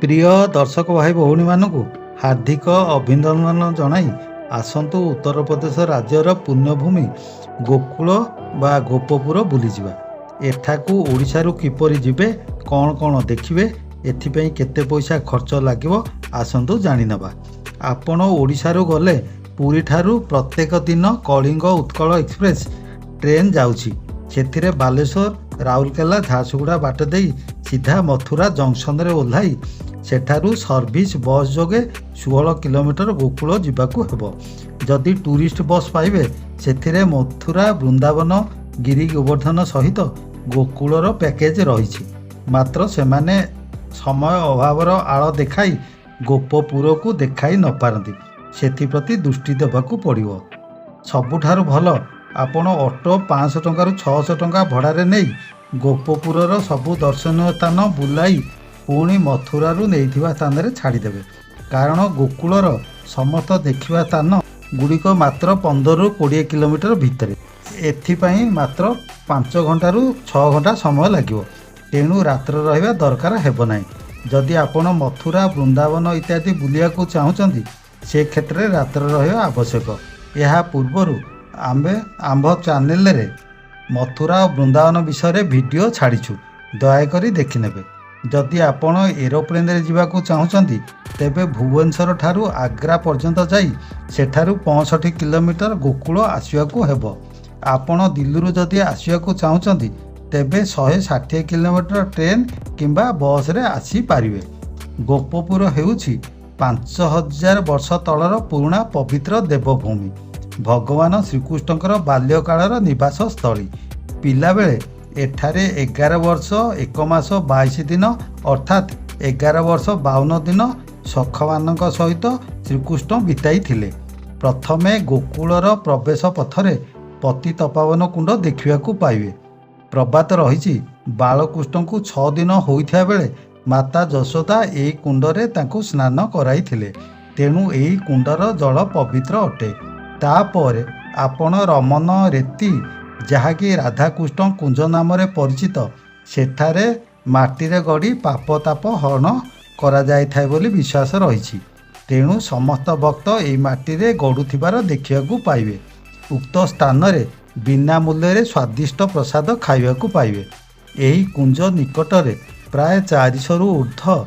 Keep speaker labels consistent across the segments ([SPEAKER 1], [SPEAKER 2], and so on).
[SPEAKER 1] प्रिय दर्शक भाई भौणी मानू हार्दिक अभिनंदन जनाई आसतु उत्तर प्रदेश राज्यर पुण्यभूमि गोकुल बा गोपपुर बुलीजा। एठाकू ओडिशारू किपरि जिबे, कौन कौन देखिबे, एथिपई केते पैसा खर्च लागिवो आसतु जानिनबा। आपण ओडिशारू गले पुरी ठारू प्रत्येक दिन कलिंग उत्कल एक्सप्रेस ट्रेन जाउछि। सेथिरे बालेश्वर राउरकेला झारसुगुड़ा बाट देई सीधा मथुरा जंक्शन रे ओह्लाई सेठारू सर्विस बस जोगे 16 किलोमीटर गोकुल जिबाकू हेबो। जदि टूरिस्ट बस पाइबे सेथिरे मथुरा वृंदावन गिरी गोवर्धन सहित गोकुलर पैकेज रही। मात्र सेमाने समय अभावर आड़ देखाई गोपपुर को देखाई न पारती, सेथिप्रति दृष्टि देवाकू पड़िवो। सबुठारु भल आपण ऑटो 500 टंका 600 टंका भड़ारे नहीं गोपपुरर सबु दर्शनीय स्थान बुलाई पुणी मथुरारू नैथिबा स्थान रे छाड़ीदेवे। कारण गोकुलर समस्त देखिबा स्थान गुड़िक मात्र 15 ରୁ 20 किलोमीटर भितर। एथिपाई मात्र 5 घंटारू 6 घंटा समय लागिवो। तेणु रात्र रहिबा दरकार हेबो नाही। जदि आपण मथुरा वृंदावन इत्यादि बुलियाकू चाहुचंदी से क्षेत्र में रात्र रहिबा आवश्यक। यह पूर्वरु आंभ चैनल रे मथुरा और वृंदावन विषय वीडियो छाड़ीछु, दयाकरी देखिनेबे। जदि आपण एरोप्लेन रे जीवाकू चाहुचंदी तेबे भुवनेश्वर ठारू आग्रा पर्यंत जाई सेठारू 65 किलोमीटर गोकुल आसियाकू हेबो। आपण दिल्लीरू जदि आसियाकू चाहुचंदी तेबे 160 किलोमीटर ट्रेन किंबा बस रे आसी पारिबे। गोपपुर हेउछि 5000 वर्ष तलर पुराणा पवित्र देवभूमि। भगवान श्रीकृष्णकर बाल्यकालर निवास स्थली। पिला बेले एठारे 11 वर्ष 1 मास 22 दिन अर्थात 11 वर्ष 52 दिन सखमानक सहित श्रीकृष्ण बिताई थिले। प्रथमे गोकुलर प्रवेश पथरे पतितपावन कुंड देखिबाकू पाइबे। प्रबात रही बालकृष्ण को 6 दिन होइथिया बेले माता यशोदा एई कुंडरे तांकू स्नान कराइथिले। तेणु एई कुंडर जल पवित्र अटे। तापर आपण रमन रेती जहाँकि राधाकृष्ण कुंज नाम परिचित सेठारे माटीरे गड़ी पापताप हरण करा जायथाय बोली विश्वास रही। तेणु समस्त भक्त एई माटीरे गड़ुथिबार देखिबाकू पाइबे। उक्त स्थान रे बिना मूल्य स्वादिष्ट प्रसाद खाइबाकू पाइबे। एही कुंज निकटरे प्राय 400 रु ऊर्ध्व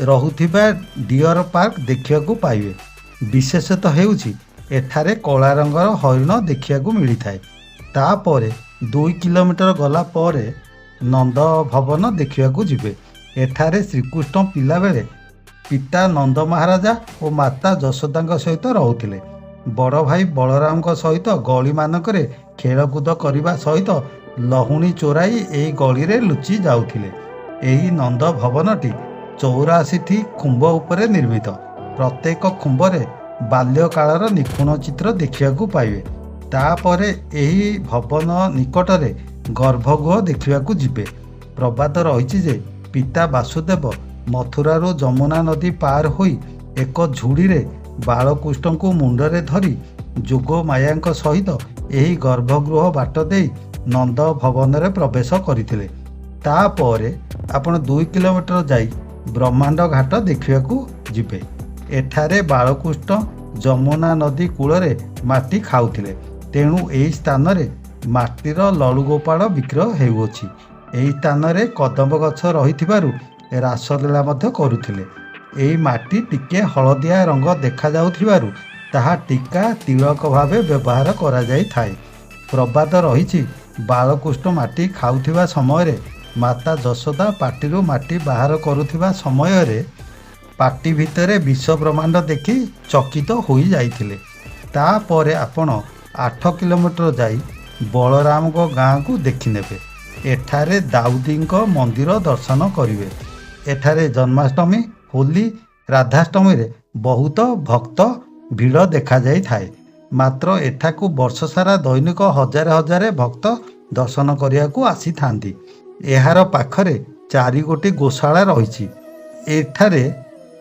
[SPEAKER 1] रहुथिबा डियर पार्क देखिबाकू पाइबे। विशेषतः हेउछि एठारे कला रंगर हरिण देखिबाकू मिलिथाय। तापरे 2 किलोमीटर गला परे नंद भवन देखिबाकू जिबे। एठारे श्रीकृष्ण पिला बेले पिता नंद महाराजा और माता यशोदा सहित रहुथिले। बड़ भाई बलराम सहित गली मानकरे खेलकूद करने सहित लहुणी चोराई एई गली रे लुचि जाउथिले। एही नंद भवनटी 84 खुंब उपरे निर्मित। प्रत्येक खुंबरे बाल्यकालर निपुण चित्र देखिबाकू पाइबे। तापरे एही भवन निकटरे गर्भगृह देखिबाकू जिबे। प्रबाद रही जे पिता वासुदेव मथुरारू जमुना नदी पार होई एक झुड़ी रे बालकृष्ण को मुंडरे धरी जोग माया सहित एही गर्भगृह बाट देई नंद भवन रे प्रवेश करथिले। तापरे आपण 2 किलोमीटर जाई ब्रह्मांड घाट देखिबाकू जिबे। एठारे बालकृष्ण जमुना नदी कूलरे माटी खाउथिले। तेणु एही स्थान रे माटीर लड़ुगोपाल विग्रह हेउछि। एही स्थान रे कदम्ब गछ रहिथिबारु रासलीला मध्य करुथिले। एही माटी टिके हलदिया रंग देखा जाउथिबारु ताहा टीका तिलक भावे व्यवहार करा जाई थाए। प्रबाद रही बालकृष्ण माटी खाउथिबा समय रे माता यशोदा पाटीरू माटी बाहर करुथिबा समय रे पाटी भितरे विश्व ब्रह्मांड देखि चकित होई जाइथिले। तापरे आपण 8 किलोमीटर जाई बलराम को गाँ को देखिनेबे। एठारे दाऊदी मंदिर दर्शन करिवे। एठारे जन्माष्टमी होली राधाष्टमी रे बहुत भक्त भीड़ देखा जाई थाए। मात्र एठाकू वर्ष सारा दैनिक हजार हजार भक्त दर्शन करियाकू आसी थांती। एहार पाखरे 4 गोटी गोशाला रही। एठारे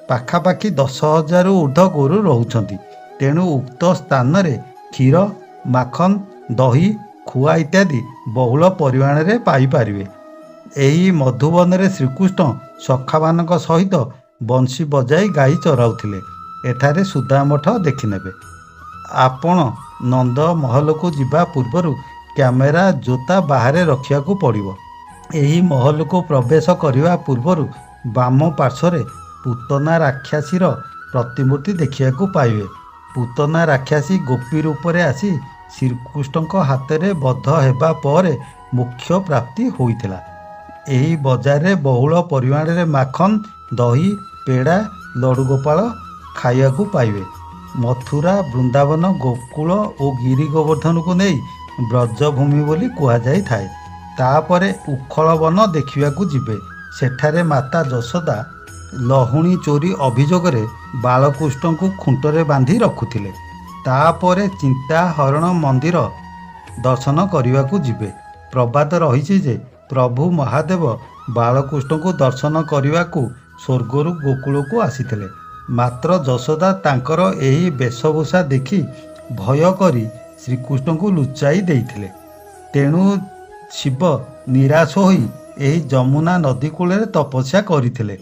[SPEAKER 1] पाखापाखि 10,000 रु ऊर्ध्व गोरु रहुछंती। तेणु उक्त स्थान रे क्षीर माखन दही खुआ इत्यादि बहुल परिमाण रे पाई पारिबे। एही मधुबन रे श्रीकृष्ण सखा मानक सहित ବଂଶୀ ବଜାଇ ଗାଈ ଚରାଉଥିଲେ। ଏଠାରେ ସୁଧା ମଠ ଦେଖିନେବେ। ଆପଣ ନନ୍ଦମହଲକୁ ଯିବା ପୂର୍ବରୁ କ୍ୟାମେରା ଜୋତା ବାହାରେ ରଖିବାକୁ ପଡ଼ିବ। ଏହି ମହଲକୁ ପ୍ରବେଶ କରିବା ପୂର୍ବରୁ ବାମ ପାର୍ଶ୍ୱରେ ପୂତନା ରାକ୍ଷାସୀର ପ୍ରତିମୂର୍ତ୍ତି ଦେଖିବାକୁ ପାଇବେ। ପୂତନା ରାକ୍ଷାସୀ ଗୋପୀ ରୂପରେ ଆସି ଶ୍ରୀକୃଷ୍ଣଙ୍କ ହାତରେ ବଦ୍ଧ ହେବା ପରେ ମୋକ୍ଷ ପ୍ରାପ୍ତି ହୋଇଥିଲା। ଏହି ବଜାରରେ ବହୁଳ ପରିମାଣରେ ମାଖନ, ଦହି, ପେଡ଼ା, ଲଡ଼ୁଗୋପାଳ ଖାଇବାକୁ ପାଇବେ। ମଥୁରା, ବୃନ୍ଦାବନ, ଗୋକୁଳ ଓ ଗିରି ଗୋବର୍ଦ୍ଧନକୁ ନେଇ ବ୍ରଜଭୂମି ବୋଲି କୁହାଯାଇଥାଏ। ତାପରେ ଉଖଳବନ ଦେଖିବାକୁ ଯିବେ। ସେଠାରେ ମାତା ଯଶୋଦା ଲହୁଣୀ ଚୋରି ଅଭିଯୋଗରେ ବାଳକୃଷ୍ଣଙ୍କୁ ଖୁଣ୍ଟରେ ବାନ୍ଧି ରଖୁଥିଲେ। ତାପରେ ଚିନ୍ତାହରଣ ମନ୍ଦିର ଦର୍ଶନ କରିବାକୁ ଯିବେ। ପ୍ରବାଦ ରହିଛି ଯେ ପ୍ରଭୁ ମହାଦେବ ବାଳକୃଷ୍ଣଙ୍କୁ ଦର୍ଶନ କରିବାକୁ ସ୍ୱର୍ଗରୁ ଗୋକୁଳକୁ ଆସିଥିଲେ। ମାତ୍ର ଯଶୋଦା ତାଙ୍କର ଏହି ବେଶଭୂଷା ଦେଖି ଭୟ କରି ଶ୍ରୀକୃଷ୍ଣଙ୍କୁ ଲୁଚାଇ ଦେଇଥିଲେ। ତେଣୁ ଶିବ ନିରାଶ ହୋଇ ଏହି ଯମୁନା ନଦୀ କୂଳରେ ତପସ୍ୟା କରିଥିଲେ।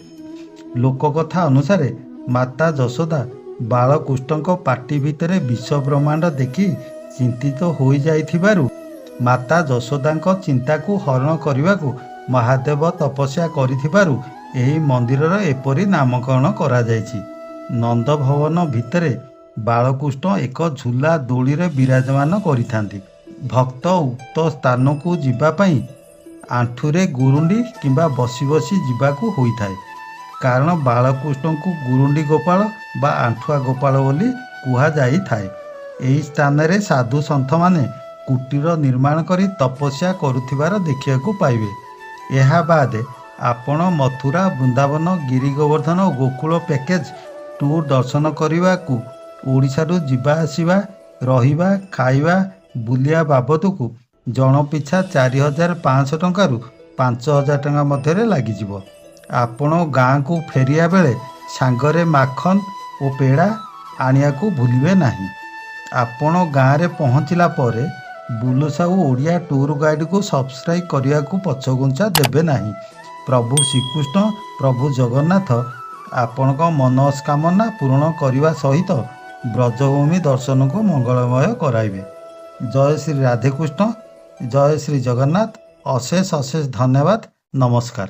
[SPEAKER 1] ଲୋକକଥା ଅନୁସାରେ ମାତା ଯଶୋଦା ବାଳକୃଷ୍ଣଙ୍କ ପାଟି ଭିତରେ ବିଷ ବ୍ରହ୍ମାଣ୍ଡ ଦେଖି ଚିନ୍ତିତ ହୋଇଯାଇଥିବାରୁ ମାତା ଯଶୋଦାଙ୍କ ଚିନ୍ତାକୁ ହରଣ କରିବାକୁ ମହାଦେବ ତପସ୍ୟା କରିଥିବାରୁ ଏହି ମନ୍ଦିରର ଏପରି ନାମକରଣ କରାଯାଇଛି। ନନ୍ଦଭବନ ଭିତରେ ବାଳକୃଷ୍ଣ ଏକ ଝୁଲା ଦୋଳିରେ ବିରାଜମାନ କରିଥାନ୍ତି। ଭକ୍ତ ଉକ୍ତ ସ୍ଥାନକୁ ଯିବା ପାଇଁ ଆଣ୍ଠୁରେ ଗୁରୁଣ୍ଡି କିମ୍ବା ବସି ବସି ଯିବାକୁ ହୋଇଥାଏ। କାରଣ ବାଳକୃଷ୍ଣଙ୍କୁ ଗୁରୁଣ୍ଡି ଗୋପାଳ ବା ଆଣ୍ଠୁଆ ଗୋପାଳ ବୋଲି କୁହାଯାଇଥାଏ। ଏହି ସ୍ଥାନରେ ସାଧୁ ସନ୍ଥମାନେ କୁଟୀର ନିର୍ମାଣ କରି ତପସ୍ୟା କରୁଥିବାର ଦେଖିବାକୁ ପାଇବେ। ଏହା ବାଦ ଆପଣ ମଥୁରା, ବୃନ୍ଦାବନ, ଗିରି ଗୋବର୍ଦ୍ଧନ ଓ ଗୋକୁଳ ପ୍ୟାକେଜ ଟୁର୍ ଦର୍ଶନ କରିବାକୁ ଓଡ଼ିଶାରୁ ଯିବା ଆସିବା, ରହିବା, ଖାଇବା, ବୁଲିବା ବାବଦକୁ ଜଣ ପିଛା 4,500 ଟଙ୍କାରୁ 5,000 ଟଙ୍କା ମଧ୍ୟରେ ଲାଗିଯିବ। ଆପଣ ଗାଁକୁ ଫେରିବା ବେଳେ ସାଙ୍ଗରେ ମାଖନ ଓ ପେଡ଼ା ଆଣିବାକୁ ଭୁଲିବେ ନାହିଁ। ଆପଣ ଗାଁରେ ପହଞ୍ଚିଲା ପରେ ବୁଲୁ ସାହୁ ଓଡ଼ିଆ ଟୁର୍ ଗାଇଡ଼କୁ ସବସ୍କ୍ରାଇବ୍ କରିବାକୁ ପଛଘୁଞ୍ଚା ଦେବେ ନାହିଁ। ପ୍ରଭୁ ଶ୍ରୀକୃଷ୍ଣ, ପ୍ରଭୁ ଜଗନ୍ନାଥ ଆପଣଙ୍କ ମନସ୍କାମନା ପୂରଣ କରିବା ସହିତ ବ୍ରଜଭୂମି ଦର୍ଶନକୁ ମଙ୍ଗଳମୟ କରାଇବେ। ଜୟ ଶ୍ରୀ ରାଧେକୃଷ୍ଣ, ଜୟ ଶ୍ରୀ ଜଗନ୍ନାଥ। ଅଶେଷ ଅଶେଷ ଧନ୍ୟବାଦ। ନମସ୍କାର।